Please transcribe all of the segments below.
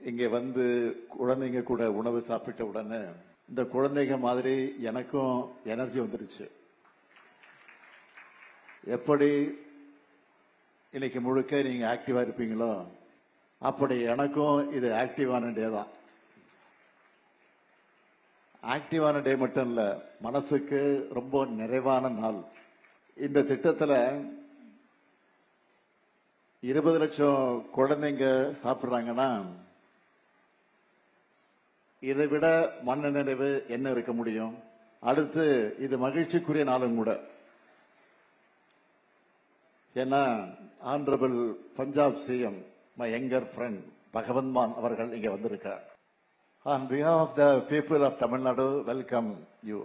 இங்க வந்து குழந்தைங்க கூட உணவு சாப்பிட்ட உடனே இந்த குழந்தைங்க மாதிரி எனக்கும் எனர்ஜி வந்துருச்சு. எப்படி இன்னைக்கு முழுக்க நீங்க ஆக்டிவா இருப்பீங்களோ அப்படி எனக்கும் இது ஆக்டிவான டே தான். ஆக்டிவான டே மட்டும் இல்ல, மனசுக்கு ரொம்ப நிறைவான நாள். இந்த திட்டத்துல 20 லட்சம் குழந்தைங்க சாப்பிடுறாங்கன்னா இதை விட மன நிறைவு என்ன இருக்க முடியும்? அடுத்து இது மகிழ்ச்சிக்குரிய நாளும் கூட. ஏன்னா honourable Punjab CM my younger friend Bhagwant மான் அவர்கள் இங்க வந்திருக்கார். On behalf of the people of Tamil Nadu, welcome you.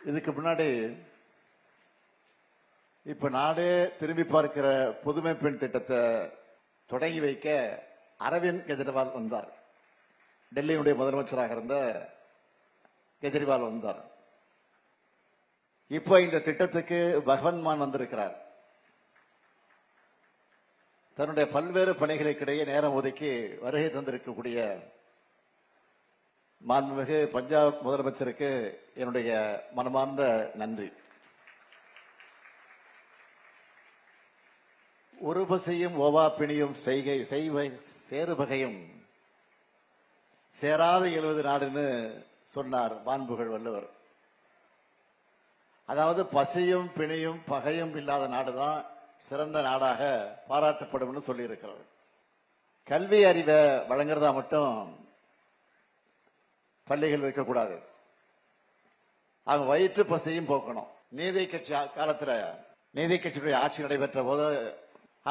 இதுக்கு முன்னாடி இப்ப நாடே திரும்பி பார்க்கிற புதுமை பெண் திட்டத்தை தொடங்கி வைக்க அரவிந்த் கெஜ்ரிவால் வந்தார். டெல்லியினுடைய முதலமைச்சராக இருந்த கெஜ்ரிவால் வந்தார். இப்ப இந்த திட்டத்துக்கு பகவந்த் மான் வந்திருக்கிறார். தன்னுடைய பல்வேறு பணிகளுக்கிடையே நேரம் ஒதுக்கி வருகை தந்திருக்கக்கூடிய மாண்புமிகு பஞ்சாப் முதலமைச்சருக்கு என்னுடைய மனமார்ந்த நன்றி. ஒரு பசையும் ஓவா பிணியும் செய்கை சேருபகையும் சேராது 70 நாடுன்னு சொன்னார் மாண்புகள் வள்ளுவர். அதாவது பசியும் பிணியும் பகையும் இல்லாத நாடுதான் சிறந்த நாடாக பாராட்டப்படும் சொல்லி இருக்கிறது. கல்வி அறிவை வழங்குறதா மட்டும் பள்ளிகள் இருக்கக்கூடாது, அவங்க வயிற்று பசியும் போக்கணும். நீதி கட்சி காலத்துல நீதி கட்சியுடைய ஆட்சி நடைபெற்ற போது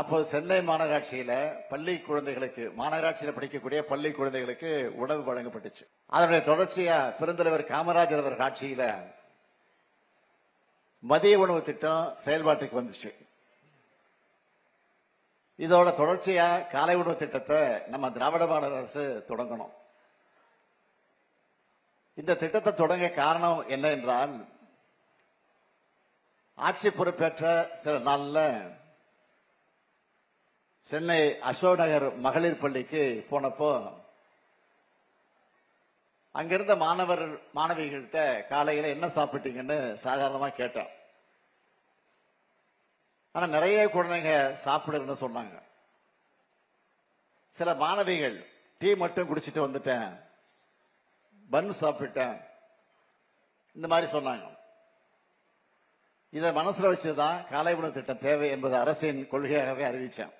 அப்போது சென்னை மாநகராட்சியில பள்ளி குழந்தைகளுக்கு, மாநகராட்சியில் படிக்கக்கூடிய பள்ளி குழந்தைகளுக்கு உணவு வழங்கப்பட்டுச்சு. அதனுடைய தொடர்ச்சியா பெருந்தலைவர் காமராஜர் அவர்கள் ஆட்சியில மதிய உணவு திட்டம் செயல்பாட்டுக்கு வந்துச்சு. இதோட தொடர்ச்சியா காலை உணவு திட்டத்தை நம்ம திராவிட மாடல் அரசு தொடங்கணும். இந்த திட்டத்தை தொடங்க காரணம் என்ன என்றால், ஆட்சி பொறுப்பேற்ற சில நாள்ல சென்னை அசோக் நகர் மகளிர் பள்ளிக்கு போனப்போ அங்கிருந்த மாணவிகள்கிட்ட காலையில என்ன சாப்பிட்டீங்கன்னு சாதாரணமா கேட்டேன். ஆனா நிறைய குழந்தைங்க சாப்பிடுன்னு சொன்னாங்க. சில மாணவிகள் டீ மட்டும் குடிச்சிட்டு வந்துட்டேன், பன் சாப்பிட்டேன், இந்த மாதிரி சொன்னாங்க. இதை மனசுல வச்சுதான் காலை உணவு திட்டம் தேவை என்பது அரசின் கொள்கையாகவே அறிவிச்சேன்.